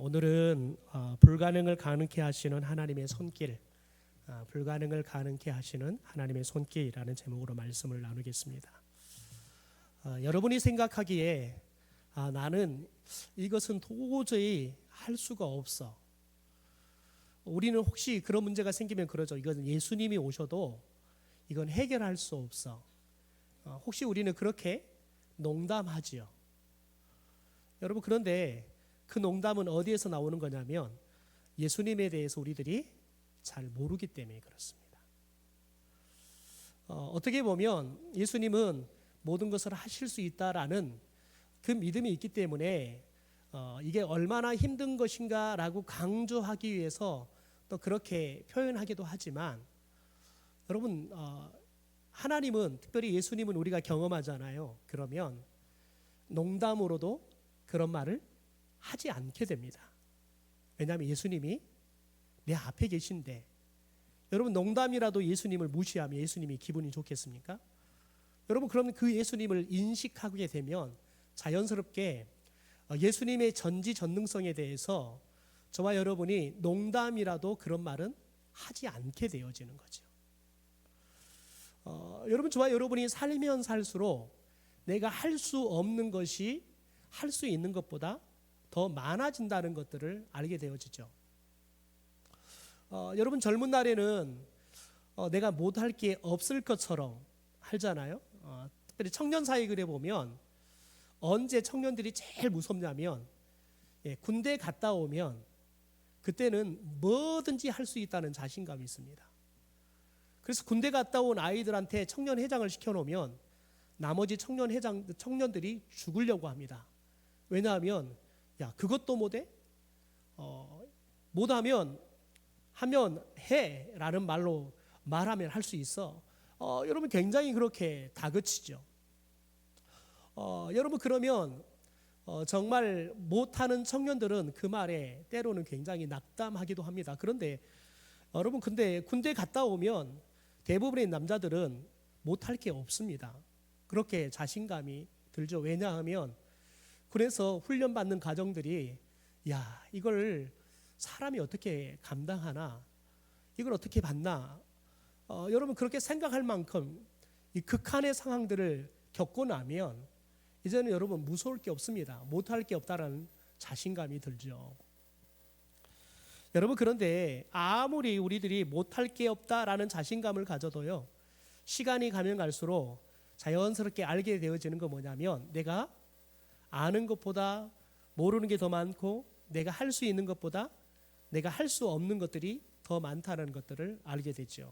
오늘은 불가능을 가능케 하시는 하나님의 손길, 불가능을 가능케 하시는 하나님의 손길이라는 제목으로 말씀을 나누겠습니다. 여러분이 생각하기에 나는 이것은 도저히 할 수가 없어. 우리는 혹시 그런 문제가 생기면 그러죠. 이건 예수님이 오셔도 이건 해결할 수 없어. 혹시 우리는 그렇게 농담하지요. 여러분, 그런데 그 농담은 어디에서 나오는 거냐면 예수님에 대해서 우리들이 잘 모르기 때문에 그렇습니다. 어떻게 보면 예수님은 모든 것을 하실 수 있다라는 그 믿음이 있기 때문에 이게 얼마나 힘든 것인가라고 강조하기 위해서 또 그렇게 표현하기도 하지만, 여러분, 하나님은, 특별히 예수님은 우리가 경험하잖아요. 그러면 농담으로도 그런 말을 하지 않게 됩니다. 왜냐하면 예수님이 내 앞에 계신데, 여러분, 농담이라도 예수님을 무시하면 예수님이 기분이 좋겠습니까? 여러분, 그러면 그 예수님을 인식하게 되면 자연스럽게 예수님의 전지전능성에 대해서 저와 여러분이 농담이라도 그런 말은 하지 않게 되어지는 거죠. 여러분, 저와 여러분이 살면 살수록 내가 할 수 없는 것이 할 수 있는 것보다 더 많아진다는 것들을 알게 되어지죠. 여러분, 젊은 날에는 내가 못할 게 없을 것처럼 살잖아요. 특별히 청년 사역을 해보면 언제 청년들이 제일 무섭냐면, 군대 갔다 오면 그때는 뭐든지 할 수 있다는 자신감이 있습니다. 그래서 군대 갔다 온 아이들한테 청년회장을 시켜놓으면 나머지 청년들이 죽으려고 합니다. 왜냐하면 야, 그것도 못해? 못하면 하면 해 라는 말로 말하면 할 수 있어. 여러분, 굉장히 그렇게 다그치죠. 여러분, 그러면 정말 못하는 청년들은 그 말에 때로는 굉장히 낙담하기도 합니다. 그런데 여러분, 근데 군대 갔다 오면 대부분의 남자들은 못할 게 없습니다. 그렇게 자신감이 들죠. 왜냐하면 그래서 훈련받는 가정들이 야, 이걸 사람이 어떻게 감당하나, 이걸 어떻게 받나, 여러분, 그렇게 생각할 만큼 이 극한의 상황들을 겪고 나면 이제는 여러분 무서울 게 없습니다. 못할 게 없다라는 자신감이 들죠. 여러분, 그런데 아무리 우리들이 못할 게 없다라는 자신감을 가져도요, 시간이 가면 갈수록 자연스럽게 알게 되어지는 거 뭐냐면, 내가 아는 것보다 모르는 게 더 많고, 내가 할 수 있는 것보다 내가 할 수 없는 것들이 더 많다는 것들을 알게 되죠.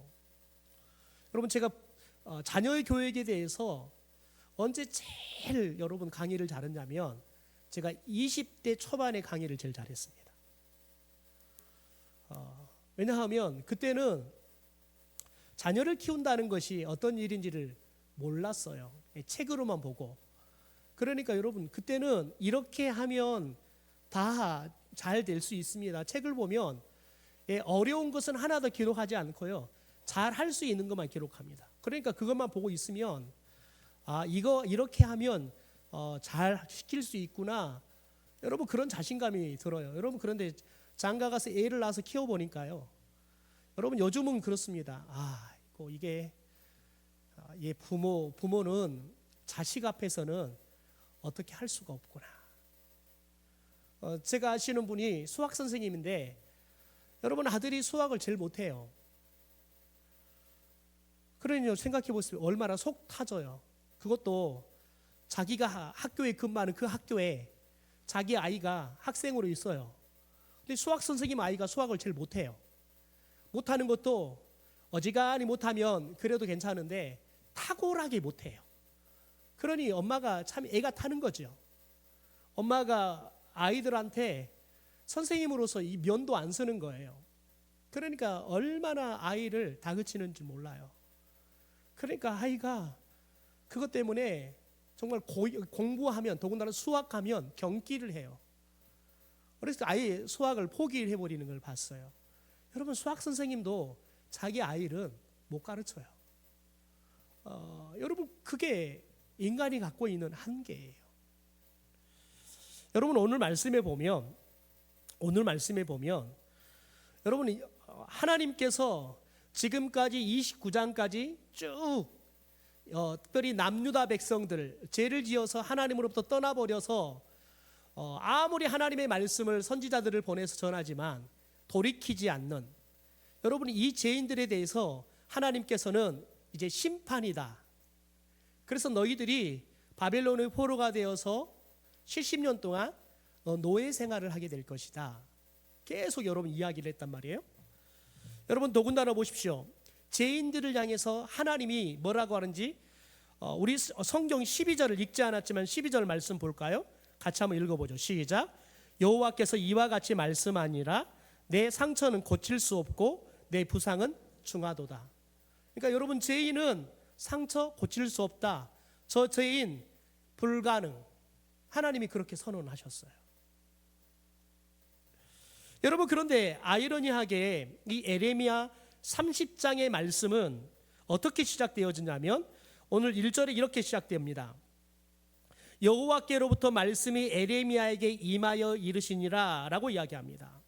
여러분, 제가 자녀의 교육에 대해서 언제 제일 여러분 강의를 잘했냐면, 제가 20대 초반에 강의를 제일 잘했습니다. 왜냐하면 그때는 자녀를 키운다는 것이 어떤 일인지를 몰랐어요. 책으로만 보고. 그러니까 여러분, 그때는 이렇게 하면 다 잘 될 수 있습니다. 책을 보면 어려운 것은 하나도 기록하지 않고요, 잘 할 수 있는 것만 기록합니다. 그러니까 그것만 보고 있으면 이거 이렇게 하면 잘 시킬 수 있구나, 여러분, 그런 자신감이 들어요. 여러분, 그런데 장가 가서 애를 낳아서 키워보니까요, 여러분, 요즘은 그렇습니다. 이게 부모는 자식 앞에서는 어떻게 할 수가 없구나. 제가 아시는 분이 수학 선생님인데, 여러분, 아들이 수학을 제일 못해요. 그러니 생각해 보세요. 얼마나 속 타져요. 그것도 자기가 학교에 근무하는 그 학교에 자기 아이가 학생으로 있어요. 근데 수학 선생님 아이가 수학을 제일 못해요. 못하는 것도 어지간히 못하면 그래도 괜찮은데 탁월하게 못해요. 그러니 엄마가 참 애가 타는 거죠. 엄마가 아이들한테 선생님으로서 이 면도 안 쓰는 거예요. 그러니까 얼마나 아이를 다그치는지 몰라요. 그러니까 아이가 그것 때문에 정말 공부하면, 더군다나 수학하면 경기를 해요. 그래서 아예 수학을 포기를 해버리는 걸 봤어요. 여러분, 수학 선생님도 자기 아이를 못 가르쳐요. 여러분, 그게 인간이 갖고 있는 한계예요. 여러분, 오늘 말씀에 보면 오늘 말씀에 보면 여러분 하나님께서 지금까지 29장까지 쭉 특별히 남유다 백성들 죄를 지어서 하나님으로부터 떠나버려서 아무리 하나님의 말씀을 선지자들을 보내서 전하지만 돌이키지 않는 여러분 이 죄인들에 대해서 하나님께서는 이제 심판이다. 그래서 너희들이 바벨론의 포로가 되어서 70년 동안 노예 생활을 하게 될 것이다. 계속 여러분 이야기를 했단 말이에요. 여러분 더군다나 보십시오. 죄인들을 향해서 하나님이 뭐라고 하는지 우리 성경 12절을 읽지 않았지만 12절 말씀 볼까요? 같이 한번 읽어보죠. 시작. 여호와께서 이와 같이 말씀하니라 내 상처는 고칠 수 없고 내 부상은 중하도다. 그러니까 여러분 죄인은 상처 고칠 수 없다. 저 죄인 불가능. 하나님이 그렇게 선언하셨어요. 여러분 그런데 아이러니하게 이 에레미야 30장의 말씀은 어떻게 시작되어지냐면 오늘 1절에 이렇게 시작됩니다. 여호와께로부터 말씀이 에레미야에게 임하여 이르시니라 라고 이야기합니다.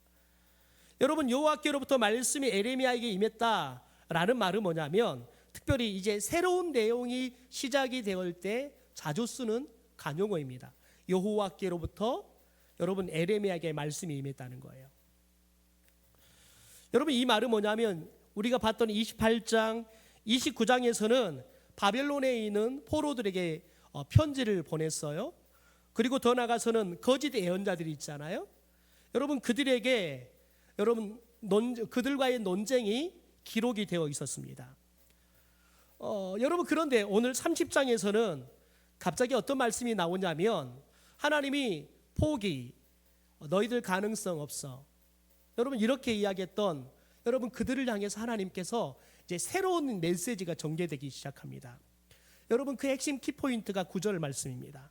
여러분 여호와께로부터 말씀이 에레미야에게 임했다라는 말은 뭐냐면 특별히 이제 새로운 내용이 시작이 되올 때 자주 쓰는 관용어입니다. 여호와께로부터 여러분 에레미야에게 말씀이 임했다는 거예요. 여러분 이 말은 뭐냐면 우리가 봤던 28장, 29장에서는 바벨론에 있는 포로들에게 편지를 보냈어요. 그리고 더 나아가서는 거짓 예언자들이 있잖아요. 여러분 그들에게 여러분 그들과의 논쟁이 기록이 되어 있었습니다. 여러분 그런데 오늘 30장에서는 갑자기 어떤 말씀이 나오냐면 하나님이 포기, 너희들 가능성 없어. 여러분 이렇게 이야기했던 여러분 그들을 향해서 하나님께서 이제 새로운 메시지가 전개되기 시작합니다. 여러분 그 핵심 키포인트가 9절 말씀입니다.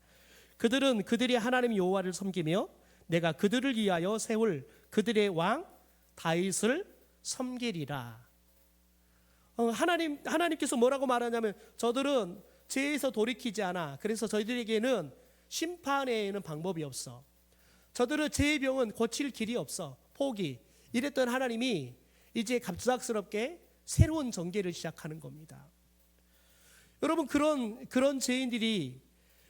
그들은 그들이 하나님 여호와를 섬기며 내가 그들을 위하여 세울 그들의 왕 다윗을 섬기리라. 하나님께서 뭐라고 말하냐면 저들은 죄에서 돌이키지 않아. 그래서 저희들에게는 심판에는 방법이 없어. 저들은 죄의 병은 고칠 길이 없어. 포기. 이랬던 하나님이 이제 갑작스럽게 새로운 전개를 시작하는 겁니다. 여러분 그런 죄인들이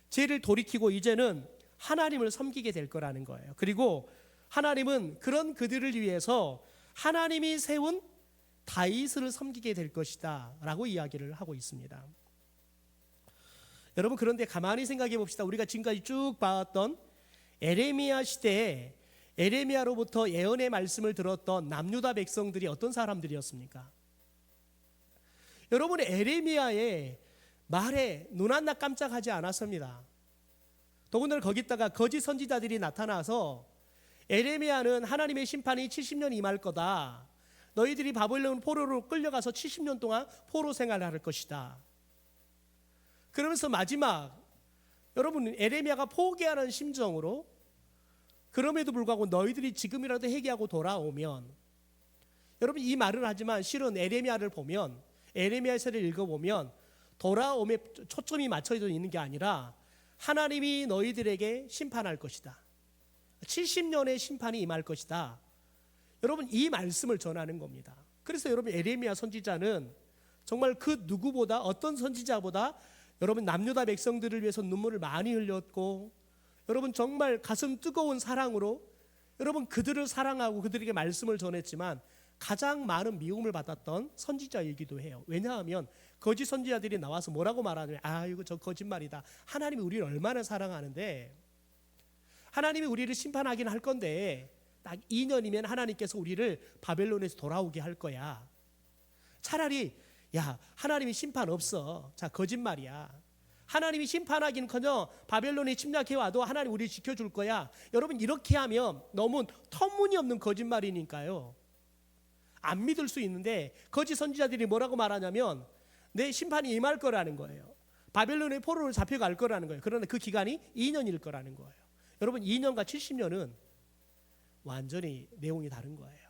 죄를 돌이키고 이제는 하나님을 섬기게 될 거라는 거예요. 그리고 하나님은 그런 그들을 위해서 하나님이 세운 다윗을 섬기게 될 것이다 라고 이야기를 하고 있습니다. 여러분 그런데 가만히 생각해 봅시다. 우리가 지금까지 쭉 봐왔던 에레미야 시대에 에레미야로부터 예언의 말씀을 들었던 남유다 백성들이 어떤 사람들이었습니까? 여러분 에레미야의 말에 눈 하나 깜짝하지 않았습니다. 더군다나 거기다가 거짓 선지자들이 나타나서 에레미야는 하나님의 심판이 70년 임할 거다. 너희들이 바벨론 포로로 끌려가서 70년 동안 포로 생활을 할 것이다. 그러면서 마지막 여러분 에레미야가 포기하는 심정으로 그럼에도 불구하고 너희들이 지금이라도 회개하고 돌아오면 여러분 이 말을 하지만 실은 에레미야를 보면 에레미야서를 읽어보면 돌아옴에 초점이 맞춰져 있는 게 아니라 하나님이 너희들에게 심판할 것이다. 70년의 심판이 임할 것이다. 여러분 이 말씀을 전하는 겁니다. 그래서 여러분 에레미야 선지자는 정말 그 누구보다 어떤 선지자보다 여러분 남유다 백성들을 위해서 눈물을 많이 흘렸고 여러분 정말 가슴 뜨거운 사랑으로 여러분 그들을 사랑하고 그들에게 말씀을 전했지만 가장 많은 미움을 받았던 선지자이기도 해요. 왜냐하면 거짓 선지자들이 나와서 뭐라고 말하냐면 이거 저 거짓말이다. 하나님이 우리를 얼마나 사랑하는데 하나님이 우리를 심판하긴 할 건데 딱 2년이면 하나님께서 우리를 바벨론에서 돌아오게 할 거야. 차라리 하나님이 심판 없어. 자 거짓말이야. 하나님이 심판하기는커녕 바벨론에 침략해 와도 하나님 우리를 지켜줄 거야. 여러분 이렇게 하면 너무 터무니없는 거짓말이니까요. 안 믿을 수 있는데 거짓 선지자들이 뭐라고 말하냐면 내 심판이 임할 거라는 거예요. 바벨론의 포로로 잡혀갈 거라는 거예요. 그러나 그 기간이 2년일 거라는 거예요. 여러분 2년과 70년은 완전히 내용이 다른 거예요.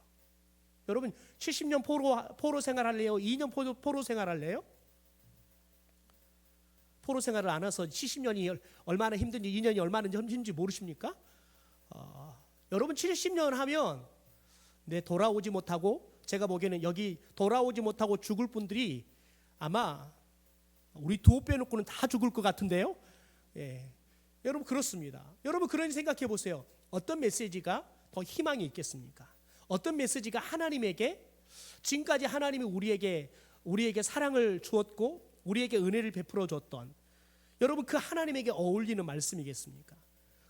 여러분 70년 포로 생활할래요? 2년 포로 생활할래요? 포로 생활을 안 해서 70년이 얼마나 힘든지 2년이 얼마나 힘든지 모르십니까? 여러분 70년 하면 돌아오지 못하고, 제가 보기에는 여기 돌아오지 못하고 죽을 분들이 아마 우리 두 빼놓고는 다 죽을 것 같은데요. 예. 여러분 그렇습니다. 여러분 그러니 생각해 보세요. 어떤 메시지가 더 희망이 있겠습니까? 어떤 메시지가 하나님에게, 지금까지 하나님이 우리에게 사랑을 주었고 우리에게 은혜를 베풀어 줬던, 여러분 그 하나님에게 어울리는 말씀이겠습니까?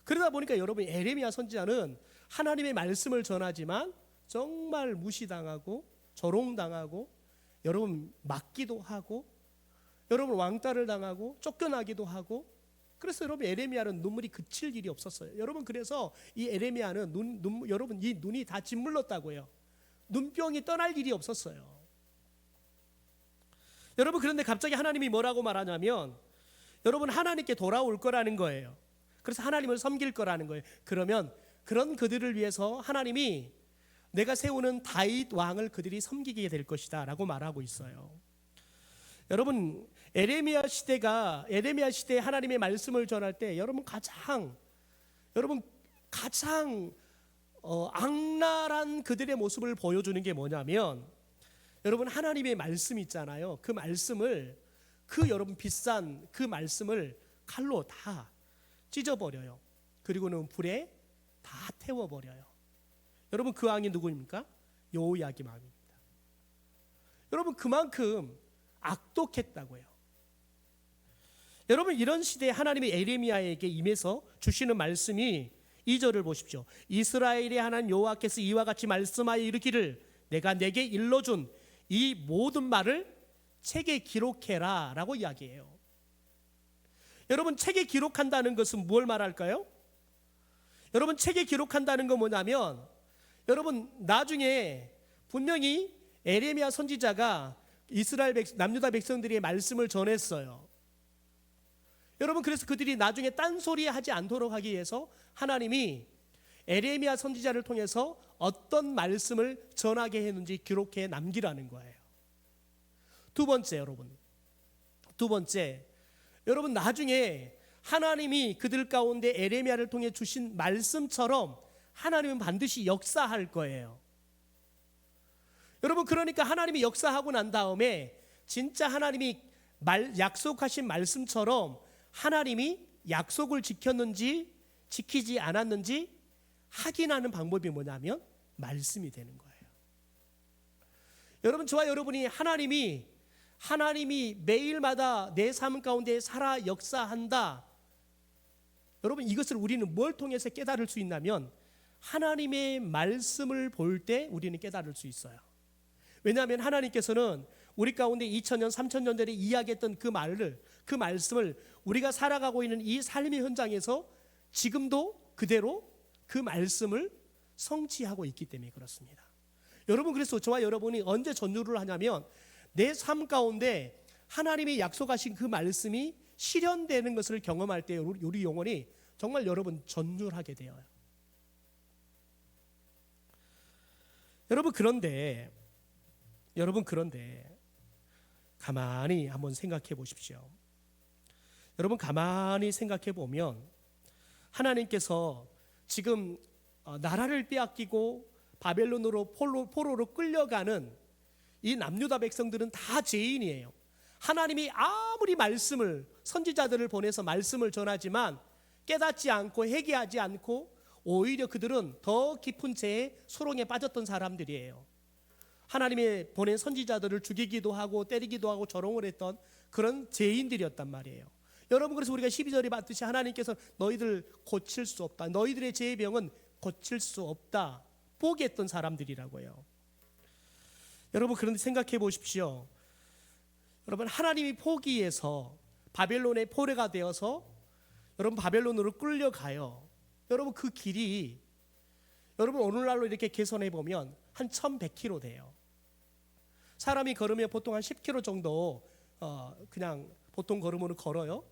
그러다 보니까 여러분 에레미야 선지자는 하나님의 말씀을 전하지만 정말 무시당하고 조롱당하고, 여러분 맞기도 하고, 여러분 왕따를 당하고 쫓겨나기도 하고, 그래서 여러분 에레미야는 눈물이 그칠 일이 없었어요. 여러분 그래서 이 에레미야는 여러분 이 눈이 다 짓물렀다고요. 눈병이 떠날 일이 없었어요. 여러분 그런데 갑자기 하나님이 뭐라고 말하냐면, 여러분 하나님께 돌아올 거라는 거예요. 그래서 하나님을 섬길 거라는 거예요. 그러면 그런 그들을 위해서 하나님이 내가 세우는 다윗 왕을 그들이 섬기게 될 것이다 라고 말하고 있어요. 여러분 에레미야 시대에 하나님의 말씀을 전할 때 여러분 가장 악랄한 그들의 모습을 보여주는 게 뭐냐면, 여러분 하나님의 말씀 있잖아요. 그 말씀을, 여러분 비싼 그 말씀을 칼로 다 찢어버려요. 그리고는 불에 다 태워버려요. 여러분 그 왕이 누구입니까? 여호야김 왕입니다. 여러분 그만큼 악독했다고요. 여러분 이런 시대에 하나님이 에레미야에게 임해서 주시는 말씀이 2절을 보십시오. 이스라엘의 하나님 여호와께서 이와 같이 말씀하여 이르기를, 내가 내게 일러준 이 모든 말을 책에 기록해라 라고 이야기해요. 여러분 책에 기록한다는 것은 무엇을 말할까요? 여러분 책에 기록한다는 건 뭐냐면, 여러분 나중에 분명히 에레미야 선지자가 남유다 백성들의 말씀을 전했어요. 여러분 그래서 그들이 나중에 딴소리 하지 않도록 하기 위해서 하나님이 에레미야 선지자를 통해서 어떤 말씀을 전하게 했는지 기록해 남기라는 거예요. 두 번째, 여러분 나중에 하나님이 그들 가운데 에레미야를 통해 주신 말씀처럼 하나님은 반드시 역사할 거예요. 여러분 그러니까 하나님이 역사하고 난 다음에 진짜 하나님이 약속하신 말씀처럼 하나님이 약속을 지켰는지 지키지 않았는지 확인하는 방법이 뭐냐면 말씀이 되는 거예요. 여러분 저와 여러분이 하나님이 매일마다 내 삶 가운데 살아 역사한다. 여러분 이것을 우리는 뭘 통해서 깨달을 수 있냐면, 하나님의 말씀을 볼 때 우리는 깨달을 수 있어요. 왜냐하면 하나님께서는 우리 가운데 2000년 3000년 전에 이야기했던 그 말씀을 우리가 살아가고 있는 이 삶의 현장에서 지금도 그대로 그 말씀을 성취하고 있기 때문에 그렇습니다. 여러분 그래서 저와 여러분이 언제 전율을 하냐면, 내 삶 가운데 하나님이 약속하신 그 말씀이 실현되는 것을 경험할 때 우리 영혼이 정말 여러분 전율하게 되어요. 여러분 그런데 가만히 한번 생각해 보십시오. 여러분 가만히 생각해 보면 하나님께서 지금 나라를 빼앗기고 바벨론으로 포로로 끌려가는 이 남유다 백성들은 다 죄인이에요. 하나님이 아무리 선지자들을 보내서 말씀을 전하지만 깨닫지 않고 회개하지 않고 오히려 그들은 더 깊은 죄의 소롱에 빠졌던 사람들이에요. 하나님의 보낸 선지자들을 죽이기도 하고 때리기도 하고 조롱을 했던 그런 죄인들이었단 말이에요. 여러분 그래서 우리가 12절에 봤듯이 하나님께서 너희들 고칠 수 없다, 너희들의 죄의 병은 고칠 수 없다 포기했던 사람들이라고요. 여러분 그런데 생각해 보십시오. 여러분 하나님이 포기해서 바벨론의 포로가 되어서 여러분 바벨론으로 끌려가요. 여러분 그 길이 여러분 오늘날로 이렇게 계산해 보면 한 1100km 돼요. 사람이 걸으면 보통 한 10km 정도 그냥 보통 걸음으로 걸어요.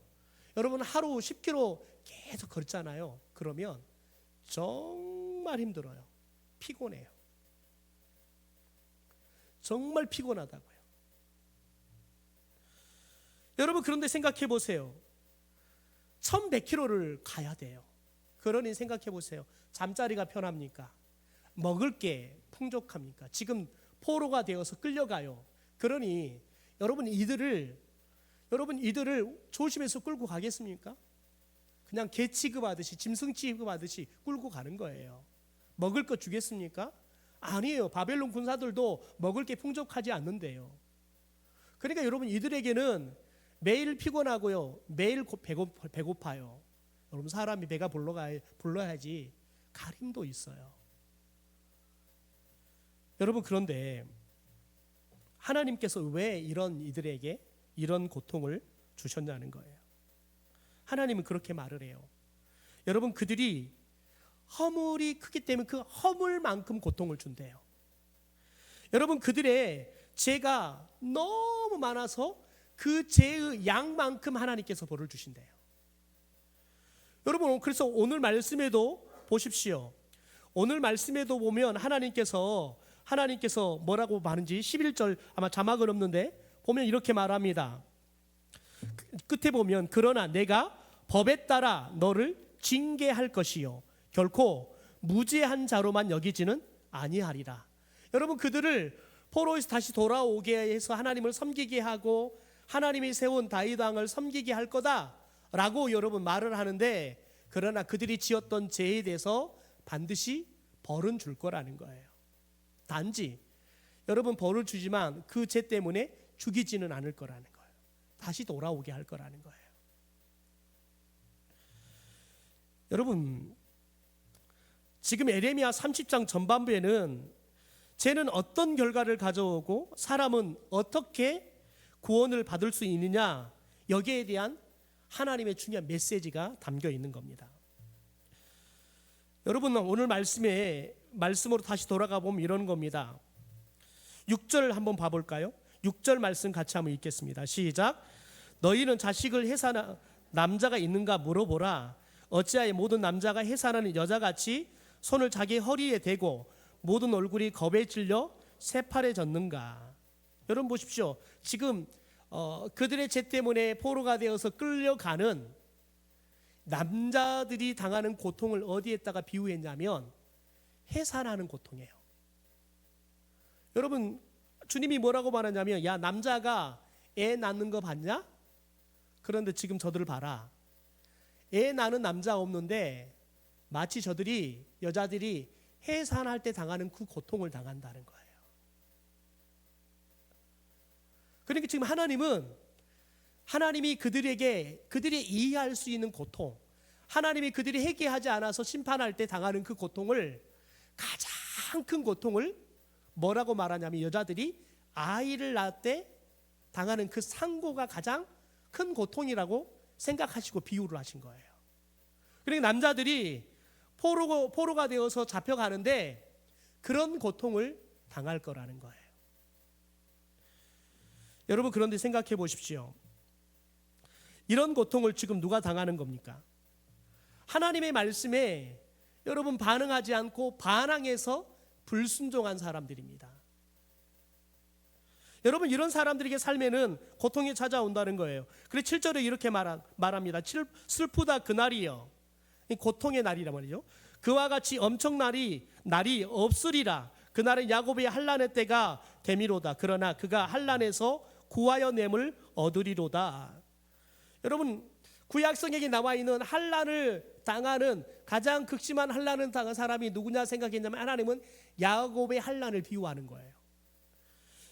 여러분 하루 10km 계속 걷잖아요. 그러면 정말 힘들어요. 피곤해요. 정말 피곤하다고요. 여러분 그런데 생각해 보세요. 1100km를 가야 돼요. 그러니 생각해 보세요. 잠자리가 편합니까? 먹을 게 풍족합니까? 지금 포로가 되어서 끌려가요. 그러니 여러분 이들을 조심해서 끌고 가겠습니까? 그냥 개 취급하듯이, 짐승 취급하듯이 끌고 가는 거예요. 먹을 거 주겠습니까? 아니에요. 바벨론 군사들도 먹을 게 풍족하지 않는데요. 그러니까 여러분 이들에게는 매일 피곤하고요, 매일 배고파요. 여러분 사람이 배가 불러야지 가림도 있어요. 여러분 그런데 하나님께서 왜 이들에게 이런 고통을 주셨냐는 거예요. 하나님은 그렇게 말을 해요. 여러분 그들이 허물이 크기 때문에 그 허물만큼 고통을 준대요. 여러분 그들의 죄가 너무 많아서 그 죄의 양만큼 하나님께서 벌을 주신대요. 여러분 그래서 오늘 말씀에도 보십시오. 오늘 말씀에도 보면 하나님께서 뭐라고 말하는지 11절 아마 자막은 없는데 보면 이렇게 말합니다. 끝에 보면 그러나 내가 법에 따라 너를 징계할 것이요 결코 무죄한 자로만 여기지는 아니하리라. 여러분 그들을 포로에서 다시 돌아오게 해서 하나님을 섬기게 하고 하나님이 세운 다윗 왕을 섬기게 할 거다라고 여러분 말을 하는데, 그러나 그들이 지었던 죄에 대해서 반드시 벌은 줄 거라는 거예요. 단지 여러분 벌을 주지만 그 죄 때문에 죽이지는 않을 거라는 거예요. 다시 돌아오게 할 거라는 거예요. 여러분 지금 에레미야 30장 전반부에는 죄는 어떤 결과를 가져오고 사람은 어떻게 구원을 받을 수 있느냐, 여기에 대한 하나님의 중요한 메시지가 담겨 있는 겁니다. 여러분 오늘 말씀으로 다시 돌아가 보면 이런 겁니다. 6절 한번 봐볼까요? 6절 말씀 같이 한번 읽겠습니다. 시작. 너희는 자식을 해산한 남자가 있는가 물어보라. 어찌하여 모든 남자가 해산하는 여자같이 손을 자기 허리에 대고 모든 얼굴이 겁에 질려 새파래졌는가. 여러분 보십시오. 지금 그들의 죄 때문에 포로가 되어서 끌려가는 남자들이 당하는 고통을 어디에다가 비유했냐면 해산하는 고통이에요. 여러분 주님이 뭐라고 말하냐면 야 남자가 애 낳는 거 봤냐? 그런데 지금 저들을 봐라. 애 낳는 남자 없는데 마치 여자들이 해산할 때 당하는 그 고통을 당한다는 거예요. 그러니까 지금 하나님이 그들이 이해할 수 있는 고통, 하나님이 그들이 회개하지 않아서 심판할 때 당하는 그 고통을, 가장 큰 고통을 뭐라고 말하냐면 여자들이 아이를 낳을 때 당하는 그 상고가 가장 큰 고통이라고 생각하시고 비유를 하신 거예요. 그러니까 남자들이 포로가 되어서 잡혀가는데 그런 고통을 당할 거라는 거예요. 여러분 그런데 생각해 보십시오. 이런 고통을 지금 누가 당하는 겁니까? 하나님의 말씀에 여러분 반응하지 않고 반항해서 불순종한 사람들입니다. 여러분 이런 사람들에게 삶에는 고통이 찾아온다는 거예요. 그래서 7절에 이렇게 말합니다. 슬프다 그날이요, 고통의 날이란 말이죠. 그와 같이 엄청난 날이 없으리라. 그날은 야곱의 환난의 때가 되미로다. 그러나 그가 환난에서 구하여 냄을 얻으리로다. 여러분 구약성경에 나와 있는 환난을 당하는 가장 극심한 환난을 당한 사람이 누구냐 생각했냐면 하나님은 야곱의 환난을 비유하는 거예요.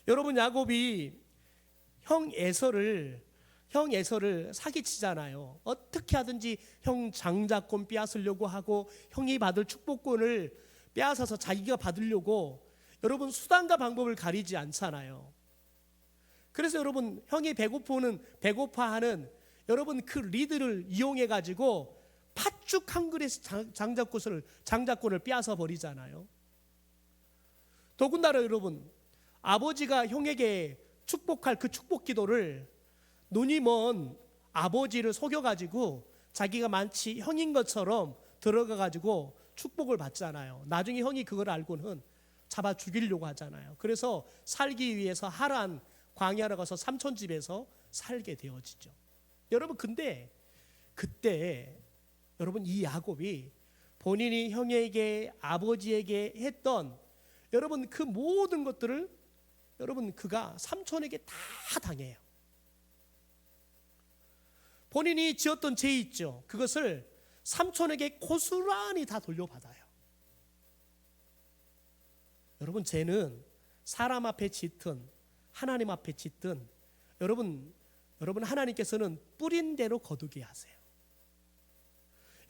여러분 야곱이 형 에서를 사기치잖아요. 어떻게 하든지 형 장자권 빼앗으려고 하고 형이 받을 축복권을 빼앗아서 자기가 받으려고 여러분 수단과 방법을 가리지 않잖아요. 그래서 여러분 형이 배고파하는 여러분 그 리드를 이용해 가지고 팥죽 한 그릇 장자권을 빼앗아 버리잖아요. 더군다나 여러분 아버지가 형에게 축복할 그 축복 기도를 눈이 먼 아버지를 속여가지고 자기가 마치 형인 것처럼 들어가가지고 축복을 받잖아요. 나중에 형이 그걸 알고는 잡아 죽이려고 하잖아요. 그래서 살기 위해서 하란 광야로 가서 삼촌 집에서 살게 되어지죠. 여러분 근데 그때 여러분 이 야곱이 본인이 형에게 아버지에게 했던 여러분 그 모든 것들을 여러분 그가 삼촌에게 다 당해요. 본인이 지었던 죄 있죠. 그것을 삼촌에게 고스란히 다 돌려받아요. 여러분 죄는 사람 앞에 짓든 하나님 앞에 짓든 여러분 하나님께서는 뿌린 대로 거두게 하세요.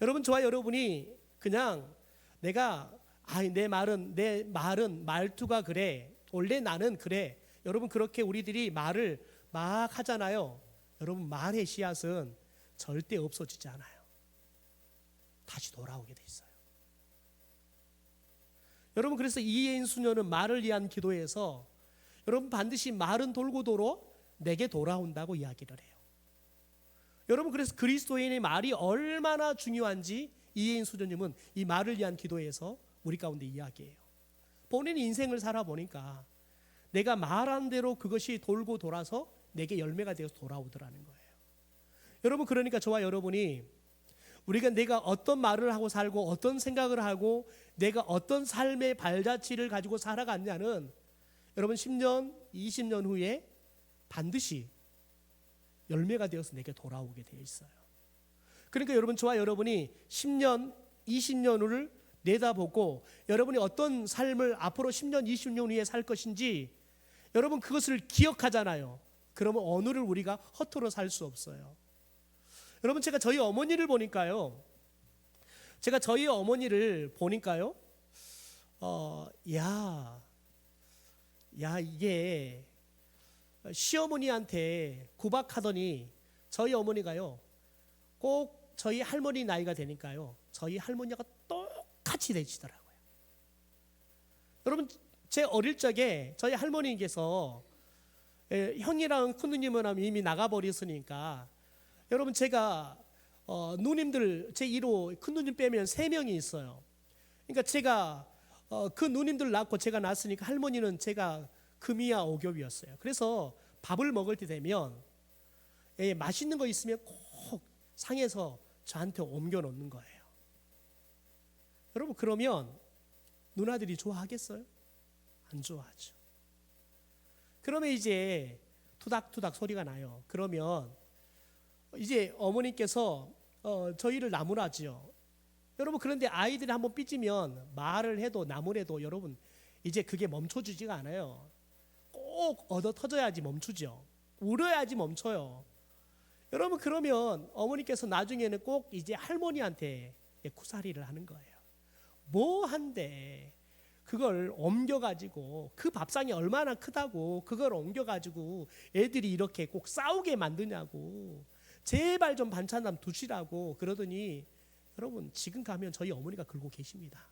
여러분 저와 여러분이 그냥 내 말은 말투가 그래. 원래 나는 그래. 여러분 그렇게 우리들이 말을 막 하잖아요. 여러분 말의 씨앗은 절대 없어지지 않아요. 다시 돌아오게 돼 있어요. 여러분 그래서 이예인 수녀는 말을 위한 기도에서 여러분 반드시 말은 돌고 돌아 내게 돌아온다고 이야기를 해요. 여러분 그래서 그리스도인의 말이 얼마나 중요한지 이예인 수녀님은 이 말을 위한 기도에서 우리 가운데 이야기해요. 본인이 인생을 살아보니까 내가 말한 대로 그것이 돌고 돌아서 내게 열매가 되어서 돌아오더라는 거예요. 여러분 그러니까 저와 여러분이 내가 어떤 말을 하고 살고 어떤 생각을 하고 내가 어떤 삶의 발자취를 가지고 살아갔냐는 여러분 10년, 20년 후에 반드시 열매가 되어서 내게 돌아오게 되어 있어요. 그러니까 여러분 저와 여러분이 10년, 20년 후를 내다보고 여러분이 어떤 삶을 앞으로 10년, 20년 후에 살 것인지 여러분 그것을 기억하잖아요. 그러면 오늘을 우리가 허투루 살 수 없어요. 여러분 제가 저희 어머니를 보니까요. 이게 시어머니한테 구박하더니 저희 어머니가요. 꼭 저희 할머니 나이가 되니까요. 저희 할머니가 똑같이 되시더라고요. 여러분 제 어릴 적에 저희 할머니께서 형이랑 큰누님은 이미 나가버렸으니까 여러분 제가 누님들 제 1호 큰누님 빼면 3명이 있어요. 그러니까 제가 그 누님들 낳고 제가 낳았으니까 할머니는 제가 금이야 오겹이었어요. 그래서 밥을 먹을 때 되면 맛있는 거 있으면 꼭 상에서 저한테 옮겨 놓는 거예요. 여러분 그러면 누나들이 좋아하겠어요? 안 좋아하죠. 그러면 이제 투닥투닥 소리가 나요. 그러면 이제 어머니께서 저희를 나무라지요. 여러분 그런데 아이들이 한번 삐지면 말을 해도 나무래도 여러분 이제 그게 멈춰주지가 않아요. 꼭 얻어 터져야지 멈추죠. 울어야지 멈춰요. 여러분 그러면 어머니께서 나중에는 꼭 이제 할머니한테 쿠사리를 하는 거예요. 뭐 한데 그걸 옮겨가지고 그 밥상이 얼마나 크다고 그걸 옮겨가지고 애들이 이렇게 꼭 싸우게 만드냐고 제발 좀 반찬 두시라고 그러더니 여러분 지금 가면 저희 어머니가 그러고 계십니다.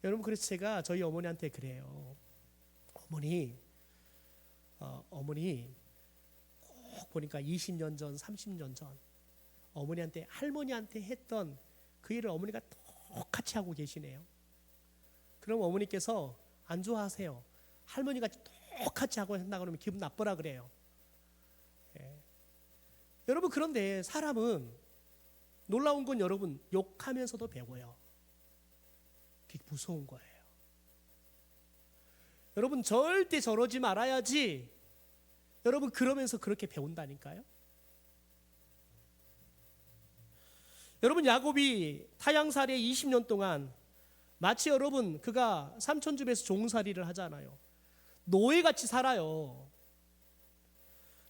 여러분 그래서 제가 저희 어머니한테 그래요. 어머니 꼭 보니까 20년 전 30년 전 어머니한테 할머니한테 했던 그 일을 어머니가 똑같이 하고 계시네요. 그럼 어머니께서 안 좋아하세요. 할머니가 똑같이 하고 한다 그러면 기분 나쁘라 그래요. 여러분 그런데 사람은 놀라운 건 여러분 욕하면서도 배워요. 그게 무서운 거예요. 여러분 절대 저러지 말아야지. 여러분 그러면서 그렇게 배운다니까요. 여러분 야곱이 타향살이에 20년 동안 마치 여러분 그가 삼촌집에서 종살이를 하잖아요. 노예같이 살아요.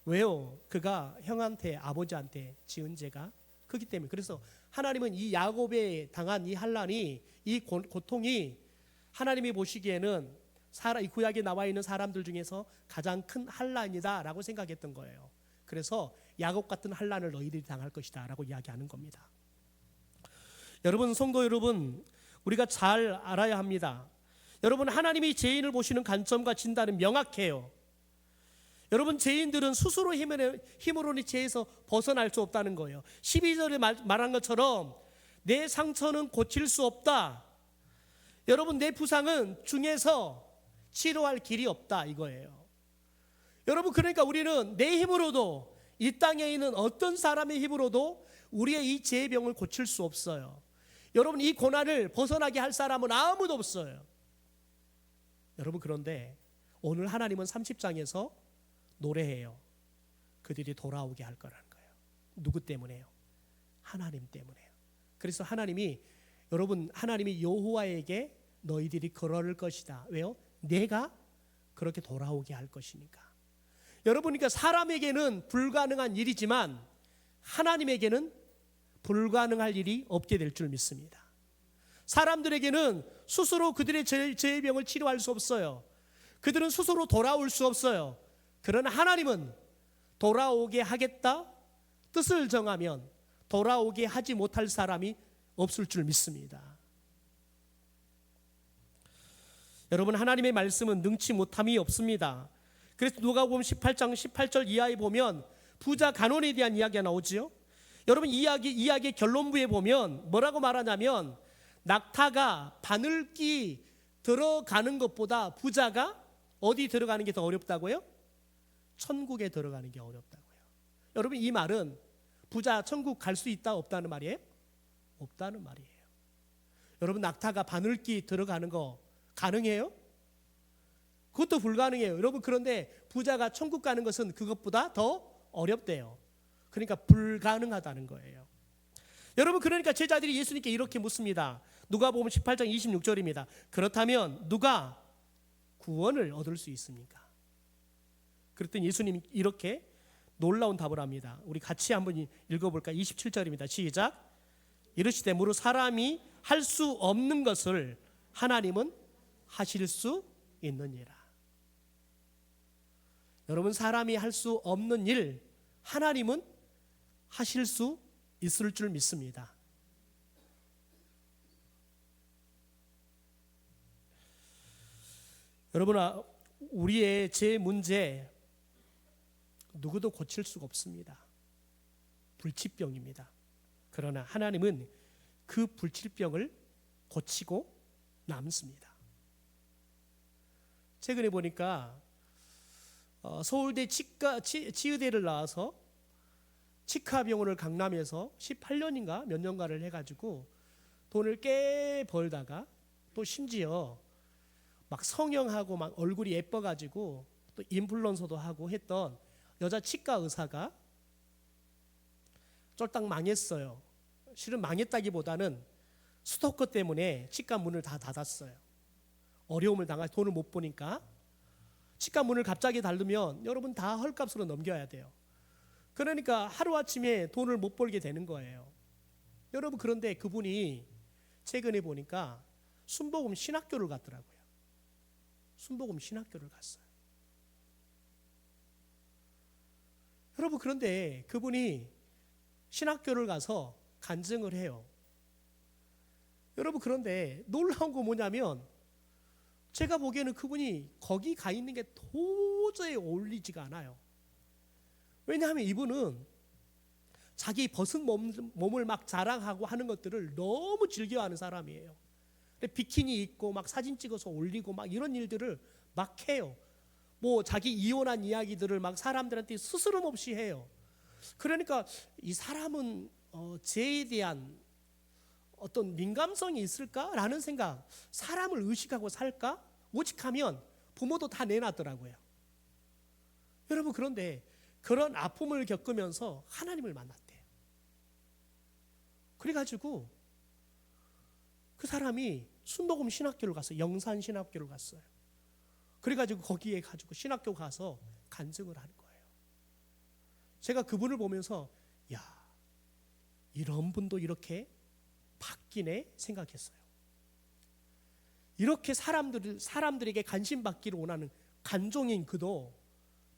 왜요? 그가 형한테 아버지한테 지은 죄가 크기 때문에. 그래서 하나님은 이 야곱에 당한 이 환난이 이 고통이 하나님이 보시기에는 이 구약에 나와 있는 사람들 중에서 가장 큰 환난이다 라고 생각했던 거예요. 그래서 야곱 같은 환난을 너희들이 당할 것이다 라고 이야기하는 겁니다. 여러분 성도 여러분 우리가 잘 알아야 합니다. 여러분 하나님이 죄인을 보시는 관점과 진단은 명확해요. 여러분 죄인들은 스스로 힘으로는 죄에서 벗어날 수 없다는 거예요. 12절에 말한 것처럼 내 상처는 고칠 수 없다. 여러분 내 부상은 중에서 치료할 길이 없다 이거예요. 여러분 그러니까 우리는 내 힘으로도 이 땅에 있는 어떤 사람의 힘으로도 우리의 이 죄병을 고칠 수 없어요. 여러분, 이 고난을 벗어나게 할 사람은 아무도 없어요. 여러분, 그런데 오늘 하나님은 30장에서 노래해요. 그들이 돌아오게 할 거라는 거예요. 누구 때문에요? 하나님 때문에요. 그래서 하나님이 여호와에게 너희들이 그럴 것이다. 왜요? 내가 그렇게 돌아오게 할 것이니까. 여러분, 그러니까 사람에게는 불가능한 일이지만 하나님에게는 불가능할 일이 없게 될 줄 믿습니다. 사람들에게는 스스로 그들의 죄의 병을 치료할 수 없어요. 그들은 스스로 돌아올 수 없어요. 그러나 하나님은 돌아오게 하겠다 뜻을 정하면 돌아오게 하지 못할 사람이 없을 줄 믿습니다. 여러분, 하나님의 말씀은 능치 못함이 없습니다. 그래서 누가복음 18장 18절 이하에 보면 부자 간원에 대한 이야기가 나오지요. 여러분, 이야기의 결론부에 보면 뭐라고 말하냐면 낙타가 바늘기 들어가는 것보다 부자가 어디 들어가는 게 더 어렵다고요? 천국에 들어가는 게 어렵다고요. 여러분, 이 말은 부자 천국 갈 수 있다 없다는 말이에요? 없다는 말이에요. 여러분, 낙타가 바늘기 들어가는 거 가능해요? 그것도 불가능해요. 여러분, 그런데 부자가 천국 가는 것은 그것보다 더 어렵대요. 그러니까 불가능하다는 거예요. 여러분, 그러니까 제자들이 예수님께 이렇게 묻습니다. 누가복음 18장 26절입니다. 그렇다면 누가 구원을 얻을 수 있습니까? 그랬더니 예수님이 이렇게 놀라운 답을 합니다. 우리 같이 한번 읽어볼까요? 27절입니다. 시작. 이르시되 무릇 사람이 할 수 없는 것을 하나님은 하실 수 있느니라. 여러분, 사람이 할 수 없는 일 하나님은 하실 수 있을 줄 믿습니다. 여러분, 우리의 죄 문제 누구도 고칠 수가 없습니다. 불치병입니다. 그러나 하나님은 그 불치병을 고치고 남습니다. 최근에 보니까 서울대 치의대를 나와서 치과병원을 강남에서 18년인가 몇 년간을 해가지고 돈을 꽤 벌다가 또 심지어 막 성형하고 막 얼굴이 예뻐가지고 또 인플루언서도 하고 했던 여자 치과 의사가 쫄딱 망했어요. 실은 망했다기보다는 스토커 때문에 치과 문을 다 닫았어요. 어려움을 당할 돈을 못 보니까 치과 문을 갑자기 닫으면 여러분 다 헐값으로 넘겨야 돼요. 그러니까 하루아침에 돈을 못 벌게 되는 거예요. 여러분, 그런데 그분이 최근에 보니까 순복음 신학교를 갔더라고요. 순복음 신학교를 갔어요. 여러분, 그런데 그분이 신학교를 가서 간증을 해요. 여러분, 그런데 놀라운 거 뭐냐면 제가 보기에는 그분이 거기 가 있는 게 도저히 어울리지가 않아요. 왜냐하면 이분은 자기 벗은 몸을 막 자랑하고 하는 것들을 너무 즐겨하는 사람이에요. 비키니 입고 막 사진 찍어서 올리고 막 이런 일들을 막 해요. 뭐 자기 이혼한 이야기들을 막 사람들한테 스스럼 없이 해요. 그러니까 이 사람은 죄에 대한 어떤 민감성이 있을까라는 생각, 사람을 의식하고 살까? 오직하면 부모도 다 내놨더라고요. 여러분, 그런데 그런 아픔을 겪으면서 하나님을 만났대요. 그래가지고 그 사람이 순복음 신학교를 갔어요. 영산 신학교를 갔어요. 그래가지고 거기에 가지고 신학교 가서 간증을 하는 거예요. 제가 그분을 보면서 야, 이런 분도 이렇게 바뀌네 생각했어요. 이렇게 사람들에게 관심 받기를 원하는 간종인 그도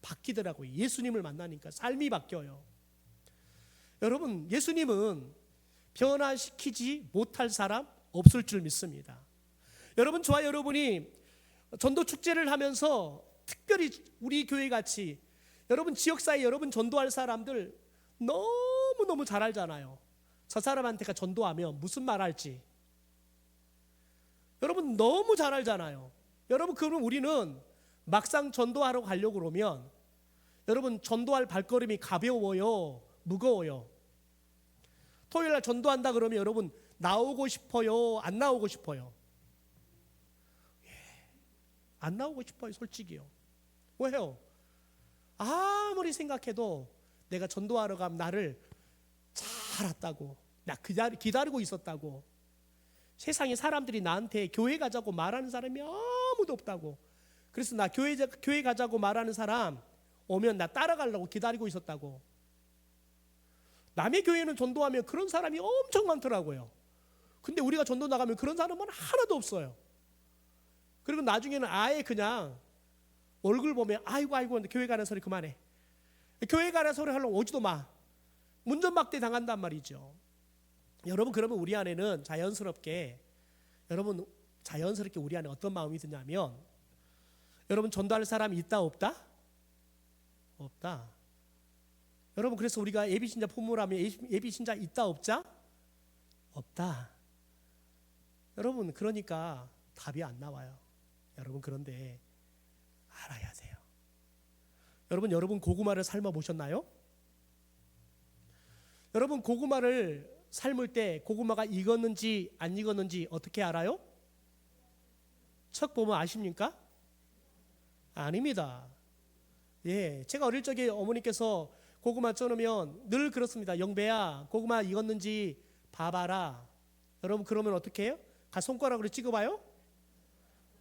바뀌더라고요. 예수님을 만나니까 삶이 바뀌어요. 여러분, 예수님은 변화시키지 못할 사람 없을 줄 믿습니다. 여러분, 저와 여러분이 전도 축제를 하면서 특별히 우리 교회 같이 여러분 지역사회 여러분 전도할 사람들 너무너무 잘 알잖아요. 저 사람한테가 전도하면 무슨 말 할지 여러분 너무 잘 알잖아요. 여러분, 그럼 우리는 막상 전도하러 가려고 그러면 여러분 전도할 발걸음이 가벼워요, 무거워요? 토요일 날 전도한다 그러면 여러분 나오고 싶어요, 안 나오고 싶어요? 안 나오고 싶어요, 솔직히요. 왜요? 아무리 생각해도 내가 전도하러 가면 나를 잘 왔다고, 나 기다리고 있었다고, 세상에 사람들이 나한테 교회 가자고 말하는 사람이 아무도 없다고, 그래서 나 교회 가자고 말하는 사람 오면 나 따라가려고 기다리고 있었다고. 남의 교회는 전도하면 그런 사람이 엄청 많더라고요. 근데 우리가 전도 나가면 그런 사람은 하나도 없어요. 그리고 나중에는 아예 그냥 얼굴 보면 아이고 교회 가는 소리 그만해, 교회 가는 소리 하려고 오지도 마, 문전박대 당한단 말이죠. 여러분, 그러면 우리 안에는 자연스럽게 우리 안에 어떤 마음이 드냐면, 여러분 전도할 사람이 있다 없다? 없다. 여러분, 그래서 우리가 예비신자 포문하면 예비신자 있다 없자? 없다. 여러분, 그러니까 답이 안 나와요. 여러분, 그런데 알아야 돼요. 여러분 고구마를 삶아 보셨나요? 여러분, 고구마를 삶을 때 고구마가 익었는지 안 익었는지 어떻게 알아요? 척 보면 아십니까? 아닙니다. 예, 제가 어릴 적에 어머니께서 고구마 쪄놓으면 늘 그렇습니다. 영배야, 고구마 익었는지 봐봐라. 여러분, 그러면 어떻게 해요? 손가락으로 찍어봐요?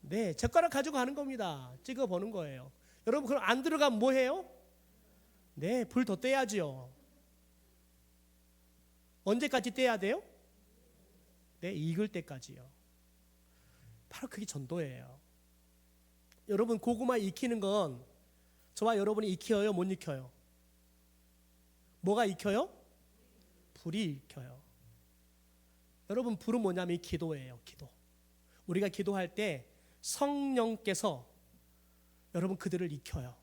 네, 젓가락 가지고 가는 겁니다. 찍어보는 거예요. 여러분, 그럼 안 들어가면 뭐 해요? 네, 불 더 떼야지요. 언제까지 떼야 돼요? 네, 익을 때까지요. 바로 그게 전도예요. 여러분, 고구마 익히는 건 저와 여러분이 익혀요, 못 익혀요? 뭐가 익혀요? 불이 익혀요. 여러분, 불은 뭐냐면 기도예요. 기도. 우리가 기도할 때 성령께서 여러분 그들을 익혀요.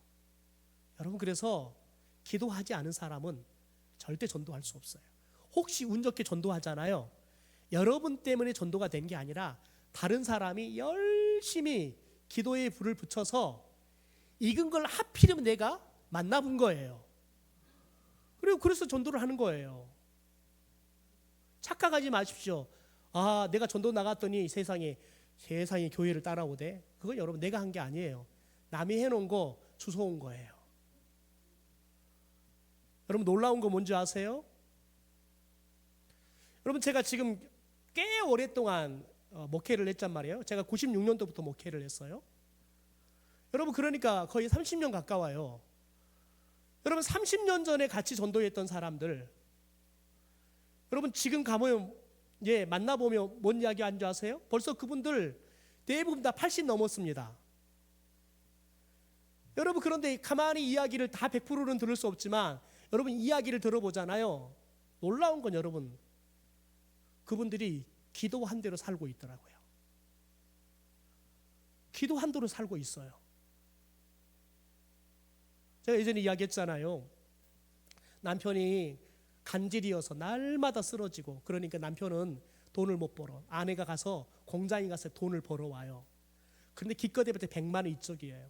여러분, 그래서 기도하지 않은 사람은 절대 전도할 수 없어요. 혹시 운 좋게 전도하잖아요. 여러분 때문에 전도가 된 게 아니라 다른 사람이 열심히 기도에 불을 붙여서 익은 걸 하필이면 내가 만나본 거예요. 그리고 그래서 전도를 하는 거예요. 착각하지 마십시오. 아, 내가 전도 나갔더니 세상에 교회를 따라오대. 그건 여러분 내가 한 게 아니에요. 남이 해놓은 거 주워온 거예요. 여러분, 놀라운 거 뭔지 아세요? 여러분, 제가 지금 꽤 오랫동안 목회를 했단 말이에요. 제가 96년도부터 목회를 했어요. 여러분, 그러니까 거의 30년 가까워요. 여러분, 30년 전에 같이 전도했던 사람들, 여러분 지금 가면 만나보면 뭔 이야기 하는 줄 아세요? 벌써 그분들 대부분 다 80 넘었습니다. 여러분, 그런데 가만히 이야기를 다 100%는 들을 수 없지만 여러분 이야기를 들어보잖아요. 놀라운 건 여러분, 그분들이 기도한 대로 살고 있더라고요. 기도한 대로 살고 있어요. 제가 예전에 이야기했잖아요. 남편이 간질이어서 날마다 쓰러지고, 그러니까 남편은 돈을 못 벌어. 아내가 가서 공장에 가서 돈을 벌어와요. 그런데 기껏 해봤자 100만 원 이쪽이에요.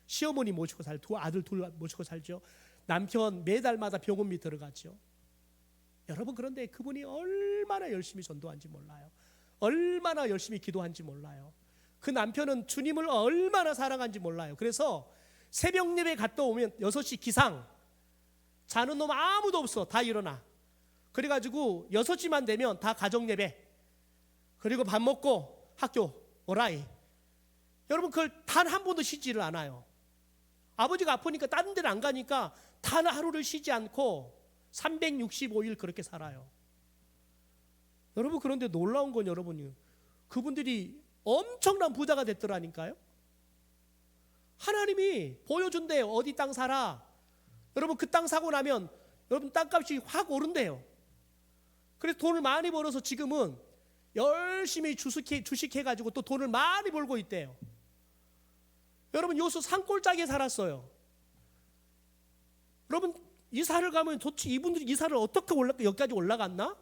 시어머니 모시고 두 아들 둘 모시고 살죠. 남편 매달마다 병원비 들어가죠. 여러분, 그런데 그분이 얼마나 열심히 전도한지 몰라요. 얼마나 열심히 기도한지 몰라요. 그 남편은 주님을 얼마나 사랑한지 몰라요. 그래서 새벽 예배 갔다 오면 6시 기상, 자는 놈 아무도 없어. 다 일어나. 그래가지고 6시만 되면 다 가정 예배, 그리고 밥 먹고 학교 오라이. 여러분, 그걸 단 한 번도 쉬지를 않아요. 아버지가 아프니까 다른 데를 안 가니까 단 하루를 쉬지 않고 365일 그렇게 살아요. 여러분, 그런데 놀라운 건 여러분이, 그분들이 엄청난 부자가 됐더라니까요. 하나님이 보여준대요. 어디 땅 사라. 여러분, 그 땅 사고 나면 여러분 땅값이 확 오른대요. 그래서 돈을 많이 벌어서 지금은 열심히 주식해가지고 또 돈을 많이 벌고 있대요. 여러분, 요수 산골짜기에 살았어요. 여러분, 이사를 가면 도대체 이분들이 이사를 어떻게 여기까지 올라갔나?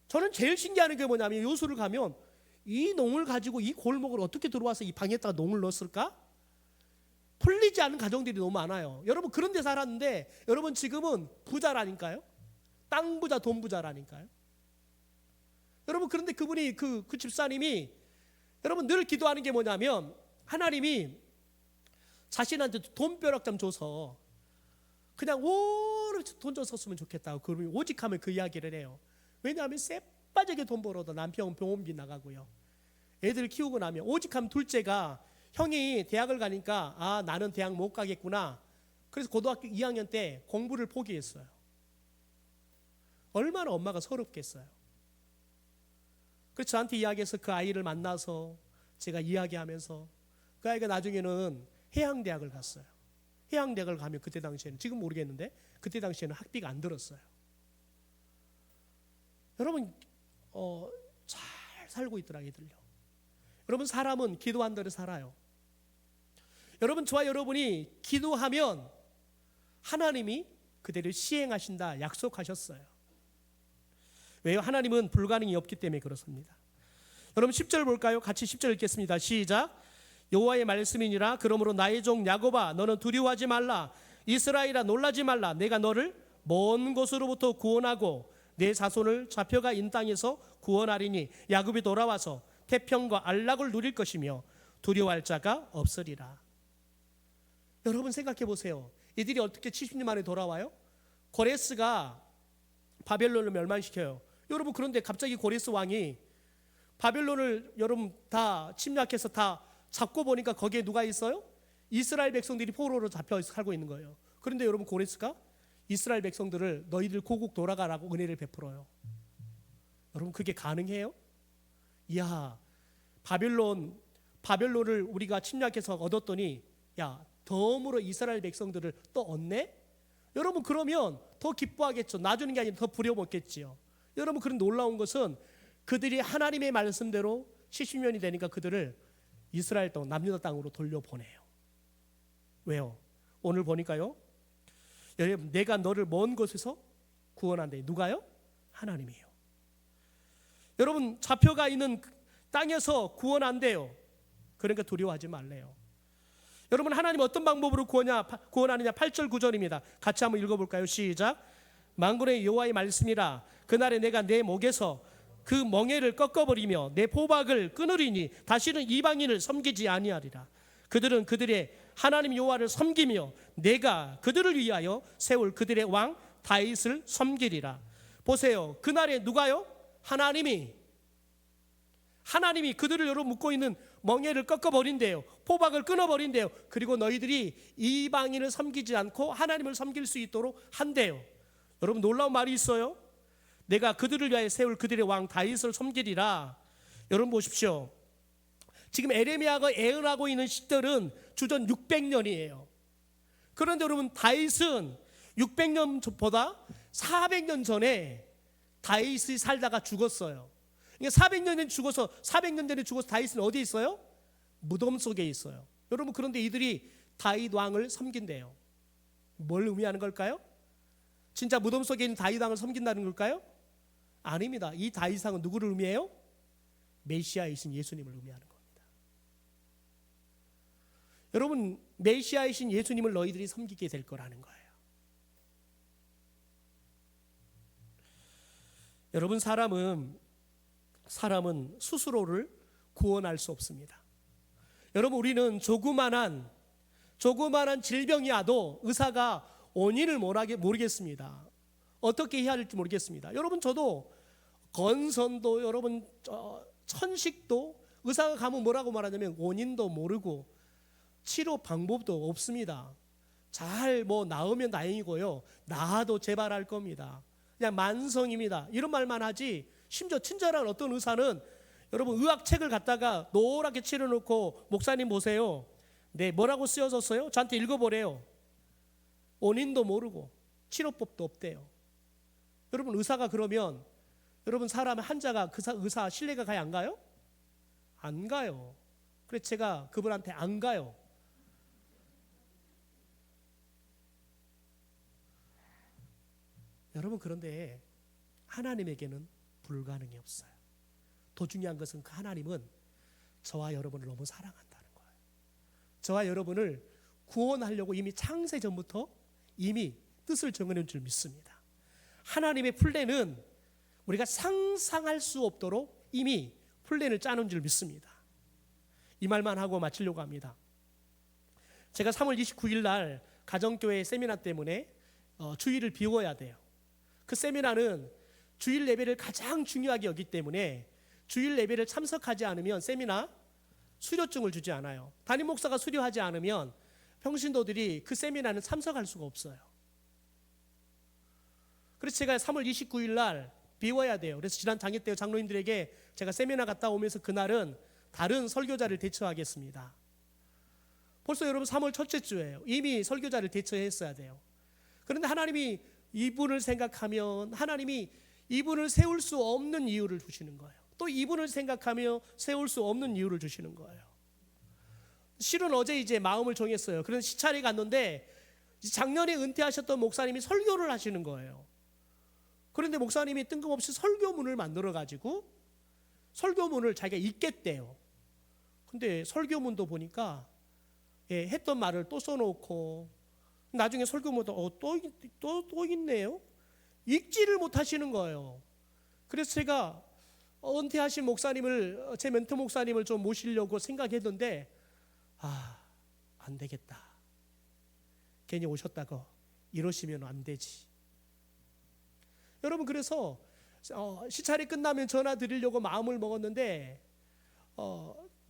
저는 제일 신기한 게 뭐냐면, 요수를 가면 이 농을 가지고 이 골목을 어떻게 들어와서 이 방에다가 농을 넣었을까? 풀리지 않은 가정들이 너무 많아요. 여러분 그런 데 살았는데 여러분 지금은 부자라니까요. 땅 부자, 돈 부자라니까요. 여러분 그런데 그분이 그 집사님이 여러분 늘 기도하는 게 뭐냐면 하나님이 자신한테 돈벼락 좀 줘서 그냥 오래 돈 줬었으면 좋겠다고 그러면 오직 하면 그 이야기를 해요. 왜냐하면 쎄빠지게 돈 벌어도 남편은 병원비 나가고요. 애들 키우고 나면 오직 하면 둘째가 형이 대학을 가니까 아 나는 대학 못 가겠구나. 그래서 고등학교 2학년 때 공부를 포기했어요. 얼마나 엄마가 서럽겠어요. 그래서 저한테 이야기해서 그 아이를 만나서 제가 이야기하면서 그 아이가 나중에는 해양대학을 갔어요. 해양대학을 가면 그때 당시에는 지금 모르겠는데 그때 당시에는 학비가 안 들었어요. 여러분 잘 살고 있더라 애들요. 여러분 사람은 기도한 대로 살아요. 여러분 저와 여러분이 기도하면 하나님이 그대로 시행하신다 약속하셨어요. 왜요? 하나님은 불가능이 없기 때문에 그렇습니다. 여러분 10절 볼까요? 같이 10절 읽겠습니다. 시작. 여호와의 말씀이니라. 그러므로 나의 종 야곱아 너는 두려워하지 말라. 이스라엘아 놀라지 말라. 내가 너를 먼 곳으로부터 구원하고 내 자손을 잡혀가 있는 땅에서 구원하리니 야곱이 돌아와서 태평과 안락을 누릴 것이며 두려워할 자가 없으리라. 여러분 생각해 보세요. 이들이 어떻게 70년 만에 돌아와요? 고레스가 바벨론을 멸망시켜요. 여러분 그런데 갑자기 고레스 왕이 바벨론을 여러분 다 침략해서 다 잡고 보니까 거기에 누가 있어요? 이스라엘 백성들이 포로로 잡혀 살고 있는 거예요. 그런데 여러분 고레스가 이스라엘 백성들을 너희들 고국 돌아가라고 은혜를 베풀어요. 여러분 그게 가능해요? 이야 바벨론을 우리가 침략해서 얻었더니 야 덤으로 이스라엘 백성들을 또 얻네? 여러분 그러면 더 기뻐하겠죠. 놔주는 게 아니라 더 부려먹겠지요. 여러분 그런 놀라운 것은 그들이 하나님의 말씀대로 70년이 되니까 그들을 이스라엘 땅 남유다 땅으로 돌려보내요. 왜요? 오늘 보니까요. 여러분 내가 너를 먼 곳에서 구원한대. 누가요? 하나님이에요. 여러분 잡혀가 있는 땅에서 구원한대요. 그러니까 두려워하지 말래요. 여러분 하나님 어떤 방법으로 구원하느냐 8절 9절입니다. 같이 한번 읽어볼까요? 시작. 만군의 여호와의 말씀이라. 그날에 내가 내 목에서 그 멍에를 꺾어버리며 내 포박을 끊으리니 다시는 이방인을 섬기지 아니하리라. 그들은 그들의 하나님 여호와를 섬기며 내가 그들을 위하여 세울 그들의 왕 다윗을 섬기리라. 보세요. 그날에 누가요? 하나님이 그들을 여러분 묶고 있는 멍에를 꺾어버린대요. 포박을 끊어버린대요. 그리고 너희들이 이방인을 섬기지 않고 하나님을 섬길 수 있도록 한대요. 여러분 놀라운 말이 있어요. 내가 그들을 위하여 세울 그들의 왕 다윗을 섬기리라. 여러분 보십시오. 지금 에레미야가 애언하고 있는 시절은 주전 600년이에요. 그런데 여러분 다윗은 600년보다 400년 전에 다윗이 살다가 죽었어요. 400년 전에 죽어서 다윗은 어디 있어요? 무덤 속에 있어요. 여러분 그런데 이들이 다윗 왕을 섬긴대요. 뭘 의미하는 걸까요? 진짜 무덤 속에 있는 다윗 왕을 섬긴다는 걸까요? 아닙니다. 이 다윗 왕은 누구를 의미해요? 메시아이신 예수님을 의미하는 겁니다. 여러분 메시아이신 예수님을 너희들이 섬기게 될 거라는 거예요. 여러분 사람은 스스로를 구원할 수 없습니다. 여러분 우리는 조그만한 질병이 와도 의사가 원인을 모르겠습니다. 어떻게 해야 할지 모르겠습니다. 여러분 저도 건선도 여러분 천식도 의사가 가면 뭐라고 말하냐면 원인도 모르고 치료 방법도 없습니다. 잘 나으면 다행이고요. 나아도 재발할 겁니다. 그냥 만성입니다. 이런 말만 하지 심지어 친절한 어떤 의사는 여러분 의학책을 갖다가 노랗게 칠해놓고 목사님 보세요. 네 뭐라고 쓰여졌어요? 저한테 읽어보래요. 원인도 모르고 치료법도 없대요. 여러분 의사가 그러면 여러분 사람 환자가 그 의사 신뢰가 가요 안 가요? 안 가요. 그래서 제가 그분한테 안 가요. 여러분 그런데 하나님에게는 불가능이 없어요. 더 중요한 것은 그 하나님은 저와 여러분을 너무 사랑한다는 거예요. 저와 여러분을 구원하려고 이미 창세 전부터 이미 뜻을 정해놓은 줄 믿습니다. 하나님의 플랜은 우리가 상상할 수 없도록 이미 플랜을 짜놓은 줄 믿습니다. 이 말만 하고 마치려고 합니다. 제가 3월 29일 날 가정교회 세미나 때문에 주일을 비워야 돼요. 그 세미나는 주일 예배를 가장 중요하게 여기기 때문에 주일 예배를 참석하지 않으면 세미나 수료증을 주지 않아요. 담임 목사가 수료하지 않으면 평신도들이 그 세미나는 참석할 수가 없어요. 그래서 제가 3월 29일 날 비워야 돼요. 그래서 지난 장애 때 장로님들에게 제가 세미나 갔다 오면서 그날은 다른 설교자를 대처하겠습니다. 벌써 여러분 3월 첫째 주예요. 이미 설교자를 대처했어야 돼요. 그런데 하나님이 이분을 생각하면 하나님이 이분을 세울 수 없는 이유를 주시는 거예요. 또 이분을 생각하며 세울 수 없는 이유를 주시는 거예요. 실은 어제 이제 마음을 정했어요. 그래서 시찰에 갔는데 작년에 은퇴하셨던 목사님이 설교를 하시는 거예요. 그런데 목사님이 뜬금없이 설교문을 만들어 가지고 설교문을 자기가 읽겠대요. 근데 설교문도 보니까 했던 말을 또 써놓고 나중에 설교문도 또 있네요. 읽지를 못하시는 거예요. 그래서 제가 은퇴하신 목사님을 제 멘토 목사님을 좀 모시려고 생각했는데 안 되겠다. 괜히 오셨다고 이러시면 안 되지. 여러분 그래서 시찰이 끝나면 전화 드리려고 마음을 먹었는데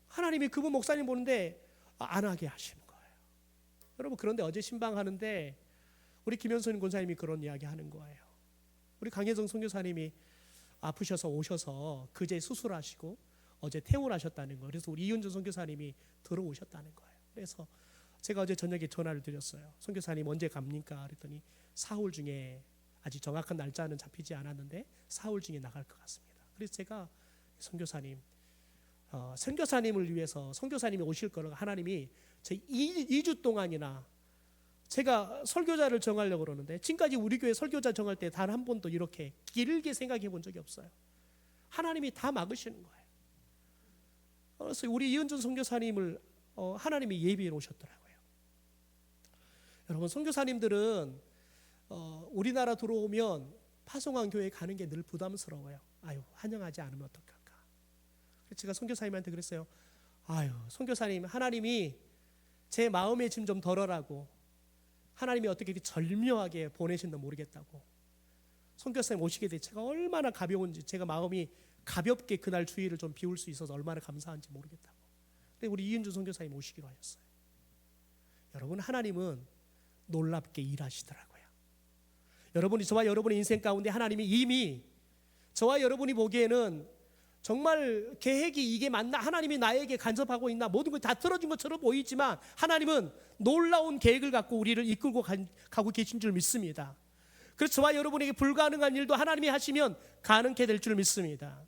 하나님이 그분 목사님 보는데 안 하게 하시는 거예요. 여러분 그런데 어제 신방하는데 우리 김현선 권사님이 그런 이야기 하는 거예요. 우리 강혜정 선교사님이 아프셔서 오셔서 그제 수술하시고 어제 퇴원하셨다는 거예요. 그래서 우리 이윤준 선교사님이 들어오셨다는 거예요. 그래서 제가 어제 저녁에 전화를 드렸어요. 선교사님 언제 갑니까? 그랬더니 사흘 중에 아직 정확한 날짜는 잡히지 않았는데 사흘 중에 나갈 것 같습니다. 그래서 제가 선교사님 선교사님을 위해서 선교사님이 오실 거를 하나님이 제 2주 동안이나 제가 설교자를 정하려고 그러는데 지금까지 우리 교회 설교자 정할 때 단 한 번도 이렇게 길게 생각해 본 적이 없어요. 하나님이 다 막으시는 거예요. 그래서 우리 이은준 선교사님을 하나님이 예비해 놓으셨더라고요. 여러분 선교사님들은 우리나라 들어오면 파송한 교회 가는 게 늘 부담스러워요. 환영하지 않으면 어떡할까. 그래서 제가 선교사님한테 그랬어요. 선교사님 하나님이 제 마음의 짐 좀 덜어라고 하나님이 어떻게 이렇게 절묘하게 보내신다 모르겠다고. 선교사님 오시게 돼 제가 얼마나 가벼운지 제가 마음이 가볍게 그날 주일을 좀 비울 수 있어서 얼마나 감사한지 모르겠다고. 근데 우리 이은주 선교사님 오시기로 하셨어요. 여러분 하나님은 놀랍게 일하시더라고요. 여러분이 저와 여러분의 인생 가운데 하나님이 이미 저와 여러분이 보기에는 정말 계획이 이게 맞나? 하나님이 나에게 간섭하고 있나? 모든 걸 다 틀어진 것처럼 보이지만 하나님은 놀라운 계획을 갖고 우리를 이끌고 가고 계신 줄 믿습니다. 그래서 저와 여러분에게 불가능한 일도 하나님이 하시면 가능케 될 줄 믿습니다.